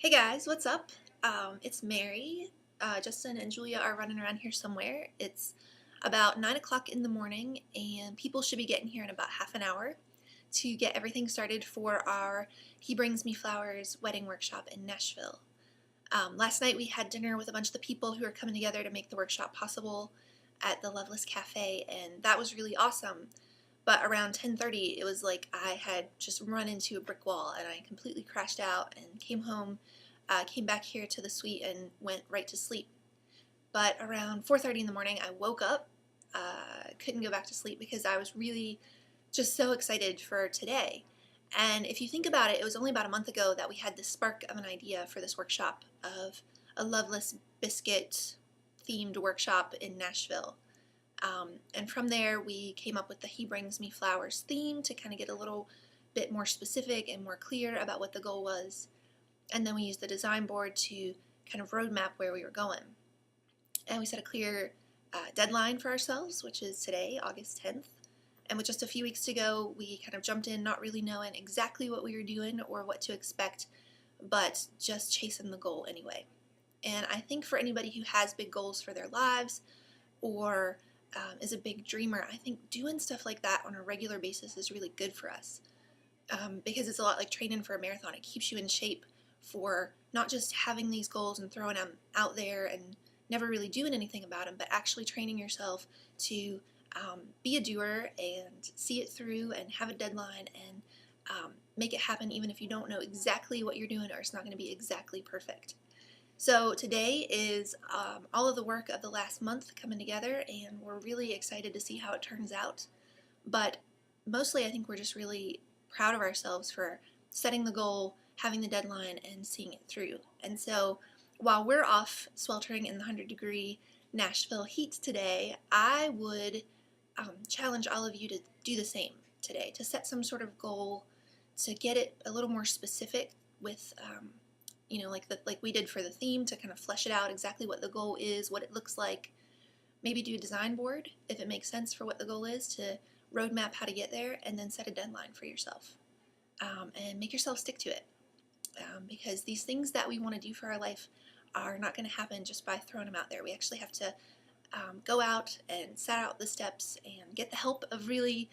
Hey guys, what's up? It's Mary. Justin and Julia are running around here somewhere. It's about 9 o'clock in the morning, and people should be getting here in about half an hour to get everything started for our He Brings Me Flowers wedding workshop in Nashville. Last night we had dinner with a bunch of the people who are coming together to make the workshop possible at the Loveless Cafe, and that was really awesome. But around 10:30, it was like I had just run into a brick wall, and I completely crashed out and came home, came back here to the suite, and went right to sleep. But around 4:30 in the morning, I woke up, couldn't go back to sleep because I was really just so excited for today. And if you think about it, it was only about a month ago that we had this spark of an idea for this workshop of a Loveless Biscuit themed workshop in Nashville. And from there, we came up with the He Brings Me Flowers theme to kind of get a little bit more specific and more clear about what the goal was. And then we used the design board to kind of roadmap where we were going. And we set a clear deadline for ourselves, which is today, August 10th. And with just a few weeks to go, we kind of jumped in not really knowing exactly what we were doing or what to expect, but just chasing the goal anyway. And I think for anybody who has big goals for their lives or is a big dreamer, I think doing stuff like that on a regular basis is really good for us, because it's a lot like training for a marathon. It keeps you in shape for not just having these goals and throwing them out there and never really doing anything about them, but actually training yourself to be a doer and see it through and have a deadline and make it happen even if you don't know exactly what you're doing or it's not going to be exactly perfect. So today is all of the work of the last month coming together, and we're really excited to see how it turns out. But mostly, I think we're just really proud of ourselves for setting the goal, having the deadline, and seeing it through. And so while we're off sweltering in the 100-degree Nashville heat today, I would challenge all of you to do the same today, to set some sort of goal, to get it a little more specific with like we did for the theme, to kind of flesh it out exactly what the goal is, what it looks like. Maybe do a design board if it makes sense for what the goal is, to roadmap how to get there, and then set a deadline for yourself, and make yourself stick to it, because these things that we want to do for our life are not going to happen just by throwing them out there. We actually have to go out and set out the steps and get the help of really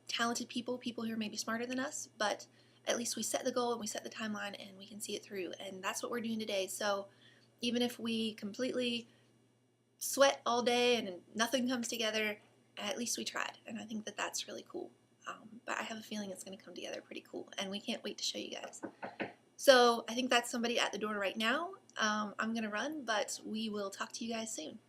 talented people who are maybe smarter than us, but at least we set the goal and we set the timeline and we can see it through. And that's what we're doing today. So even if we completely sweat all day and nothing comes together, at least we tried. And I think that that's really cool. But I have a feeling it's going to come together pretty cool, and we can't wait to show you guys. So I think that's somebody at the door right now. I'm going to run, but we will talk to you guys soon.